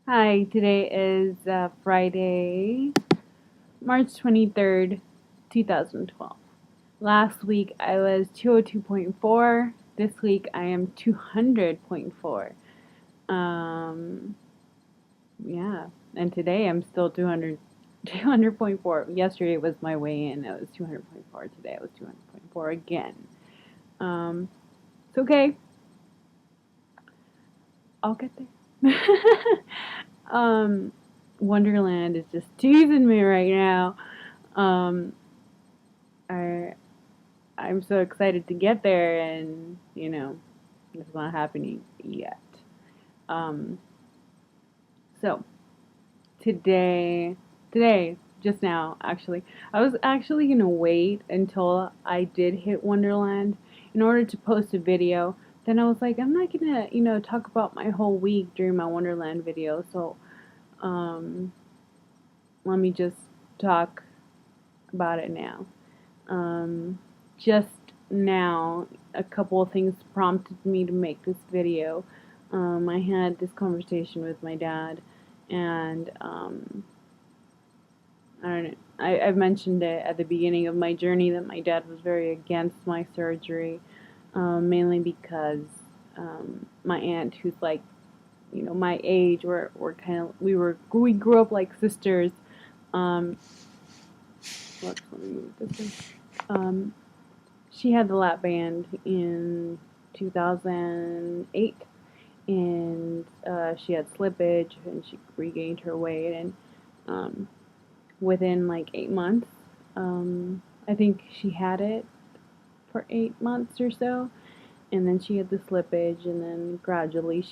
Hi, today is Friday, March 23rd, 2012. Last week I was 202.4. This week I am 200.4. Um, yeah, and today I'm still 200.4. Yesterday was my weigh in, I was 200.4. Today I was 200.4 again. Um, it's okay, I'll get there. um, Wonderland is just teasing me right now. Um, I I'm so excited to get there, and it's not happening yet. Um, so today, just now, actually, I was actually gonna wait until I did hit Wonderland in order to post a video. Then I was like, I'm not gonna, talk about my whole week during my Wonderland video. So, um, let me just talk about it now. Um, just now, a couple of things prompted me to make this video. I had this conversation with my dad, and I don't know. I've mentioned it at the beginning of my journey that my dad was very against my surgery, mainly because my aunt, who's like, my age, we're kind of we grew up like sisters. Um, let me move this in. Um, She had the lap band in 2008, and she had slippage, and she regained her weight, and um, within like 8 months, I think she had it for 8 months or so, and then she had the slippage, and then gradually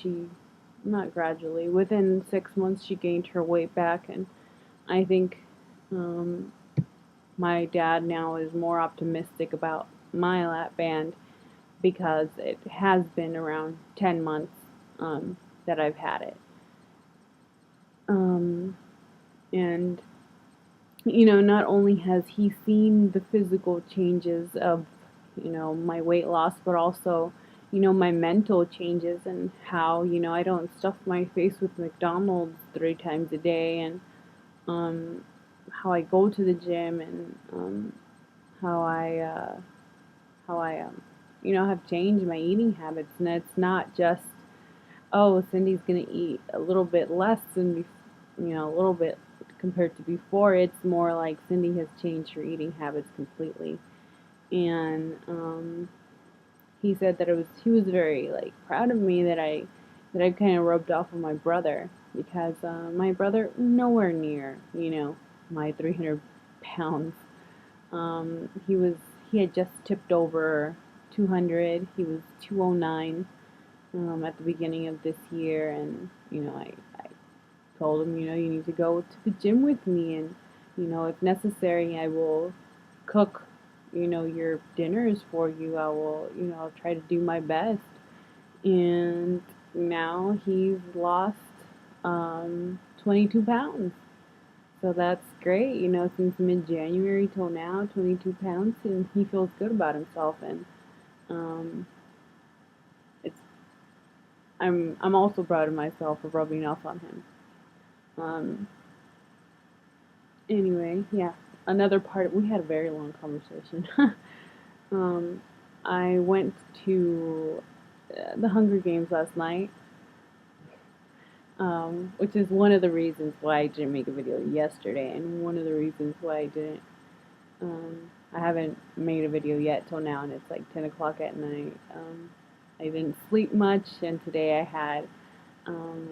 not gradually, within 6 months she gained her weight back, and I think um, my dad now is more optimistic about my lap band because it has been around 10 months that I've had it. Um, and, not only has he seen the physical changes of, my weight loss, but also, my mental changes and how, I don't stuff my face with McDonald's 3 times a day, and um, how I go to the gym, and how I, uh, how I, have changed my eating habits. And it's not just, oh, Cindy's gonna eat a little bit less than, a little bit compared to before. It's more like Cindy has changed her eating habits completely. And he said that he was very like proud of me that I kind of rubbed off on my brother because my brother nowhere near, my 300 pounds. He had just tipped over 200. He was 209 at the beginning of this year, and I told him, you need to go to the gym with me, and if necessary, I will cook, your dinners for you. I will, I'll try to do my best. And now he's lost 22 pounds. So that's great, since mid-January till now, 22 pounds, and he feels good about himself, and um, it's I'm also proud of myself for rubbing off on him. Um, anyway, yeah, another part. We had a very long conversation. um, I went to the Hunger Games last night, which is one of the reasons why I didn't make a video yesterday, and one of the reasons why I didn't. I haven't made a video yet till now, and it's like 10 o'clock at night. I didn't sleep much, and today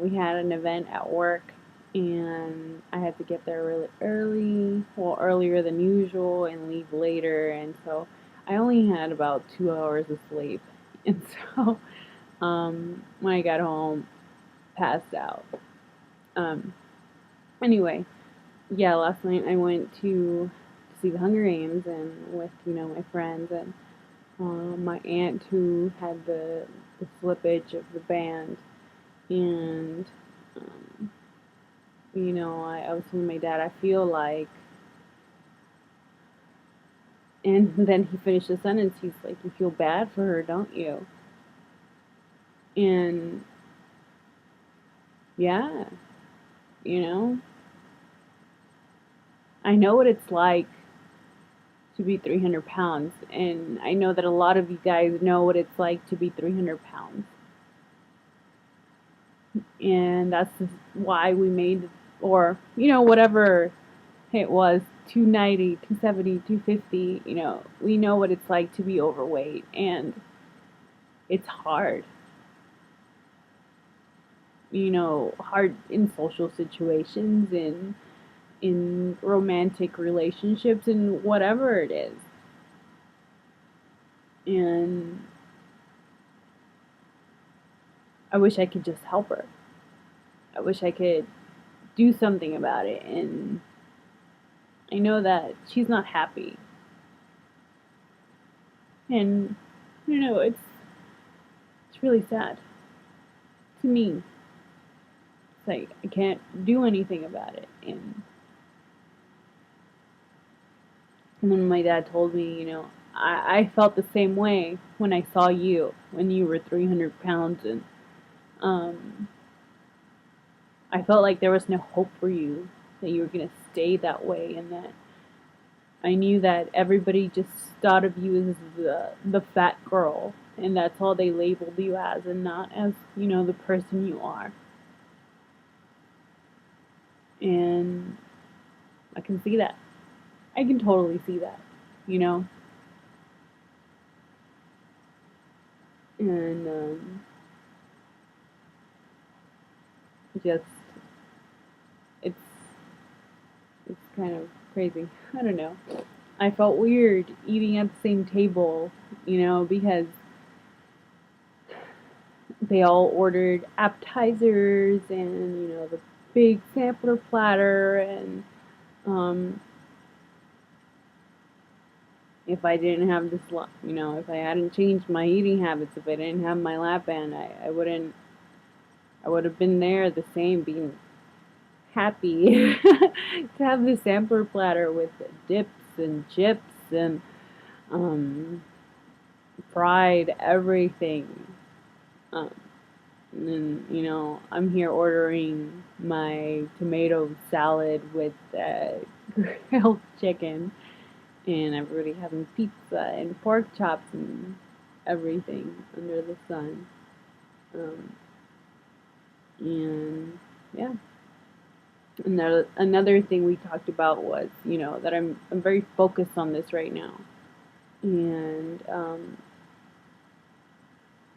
we had an event at work, and I had to get there really early, well, earlier than usual, and leave later, and so I only had about 2 hours of sleep, and so when I got home, passed out. Um, anyway, yeah, last night I went to see the Hunger Games and with my friends and my aunt who had the slippage of the band, and um, I was telling my dad I feel like, and then he finished the sentence. He's like, "You feel bad for her, don't you?" And yeah, you know? I know what it's like to be 300 pounds, and I know that a lot of you guys know what it's like to be 300 pounds. And that's why we made, or, whatever it was, 290, 270, 250, we know what it's like to be overweight, and it's hard. Hard in social situations, in romantic relationships, and whatever it is. And I wish I could just help her. I wish I could do something about it. And I know that she's not happy. And it's really sad to me. It's like I can't do anything about it. And then my dad told me, I felt the same way when I saw you when you were 300 pounds, and um, I felt like there was no hope for you, that you were going to stay that way, and that I knew that everybody just thought of you as the fat girl, and that's all they labeled you as, and not as, the person you are. And I can see that. I can totally see that, you know? And just, it's, it's kind of crazy. I don't know. I felt weird eating at the same table, because they all ordered appetizers and, the big sampler platter, and um, if I didn't have this, if I hadn't changed my eating habits, if I didn't have my lap band, I would have been there the same, being happy to have the sampler platter with dips and chips and um, fried everything. Um, and then, I'm here ordering my tomato salad with grilled chicken, and everybody having pizza and pork chops and everything under the sun. Um, and yeah, another thing we talked about was, that I'm very focused on this right now, and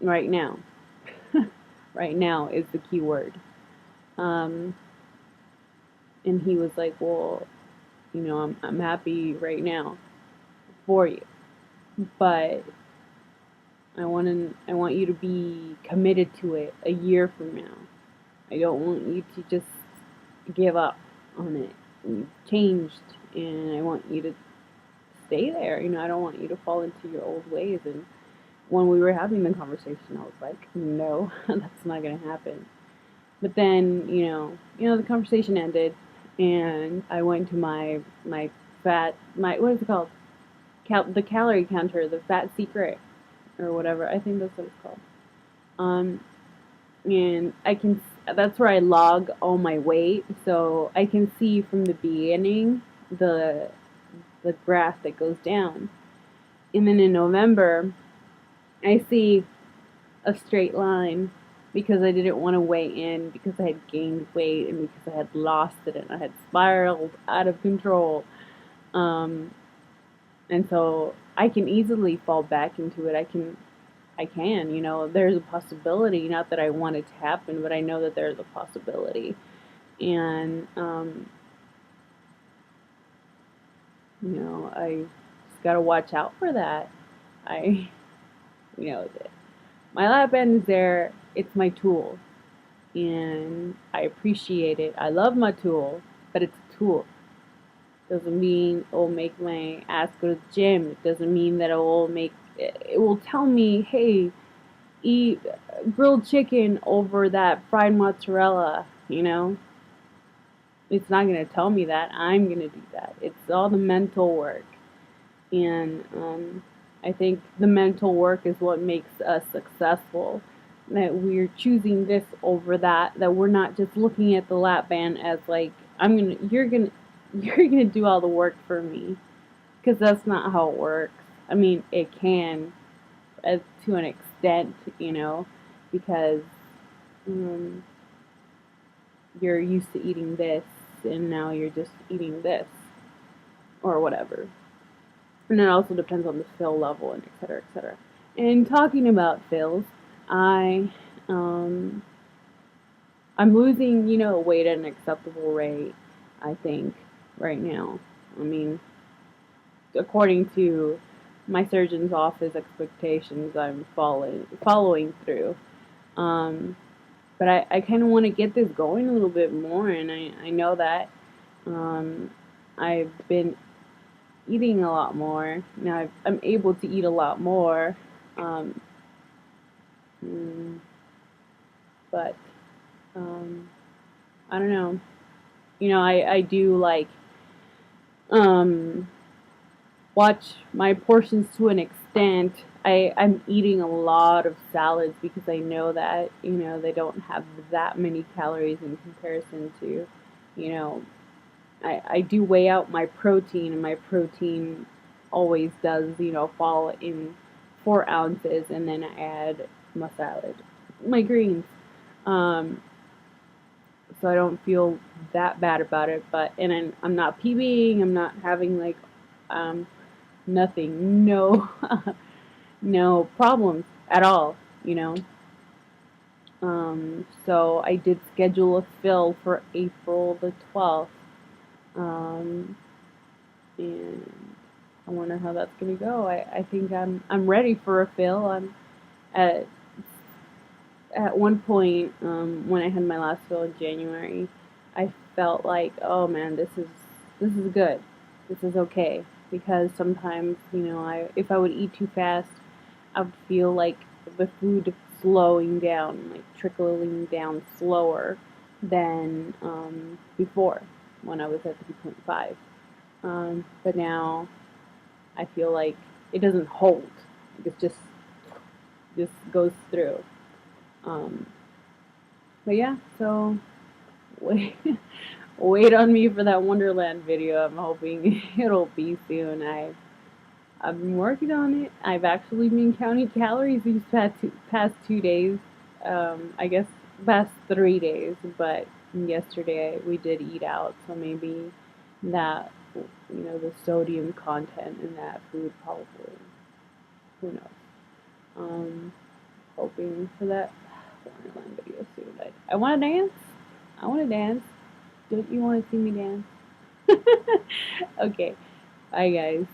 right now, right now is the key word. Um, and he was like, well, I'm happy right now for you, but I want you to be committed to it a year from now. I don't want you to just give up on it. You've changed, and I want you to stay there. I don't want you to fall into your old ways. And when we were having the conversation, I was like, no, that's not gonna happen. But then, the conversation ended, and I went to my what is it called? The calorie counter, the Fat Secret, or whatever. I think that's what it's called. Um, and that's where I log all my weight, so I can see from the beginning the graph that goes down. And then in November, I see a straight line, because I didn't want to weigh in, because I had gained weight, and because I had lost it, and I had spiraled out of control. Um, and so I can easily fall back into it. There's a possibility, not that I want it to happen, but I know that there's a possibility. And, I just gotta watch out for that. I, you know, my lap band is there, it's my tool, and I appreciate it. I love my tool, but it's a tool. Doesn't mean it will make my ass go to the gym. It doesn't mean that it will tell me, hey, eat grilled chicken over that fried mozzarella, It's not going to tell me that. I'm going to do that. It's all the mental work. And I think the mental work is what makes us successful. that we're choosing this over that, that we're not just looking at the lap band as like, you're gonna do all the work for me, because that's not how it works. I mean, it can, as to an extent, because um, you're used to eating this, and now you're just eating this, or whatever. And it also depends on the fill level, and et cetera, et cetera. And talking about fills, I um, I'm losing, weight at an acceptable rate, I think, right now. I mean, according to my surgeon's office expectations, I'm following through. Um, but I kind of want to get this going a little bit more, and I know that um, I've been eating a lot more. Now I'm able to eat a lot more, um, mm, but um, I don't know. I do like um, watch my portions to an extent. I'm eating a lot of salads because I know that, they don't have that many calories in comparison to, you know, I do weigh out my protein, and my protein always does, fall in 4 ounces, and then I add my salad, my greens. Um, so I don't feel that bad about it, and I'm not PBing, I'm not having like, um, nothing, no, no problems at all, you know. So I did schedule a fill for April the 12th, um, and I wonder how that's gonna go. I think I'm ready for a fill. I'm at at one point, when I had my last fill in January, I felt like, oh man, this is good, this is okay, because sometimes, if I would eat too fast, I would feel like the food slowing down, like trickling down slower than before, when I was at 3.5. But now I feel like it doesn't hold. It just goes through. Um, but yeah, so wait, wait on me for that Wonderland video. I'm hoping it'll be soon. I've been working on it. I've actually been counting calories these past 2 days. I guess past 3 days, but yesterday we did eat out, so maybe that, the sodium content in that food probably, who knows. Um, Hoping for that Wonderland video soon. I want to dance. I want to dance. Don't you want to see me dance? Okay. Bye, guys.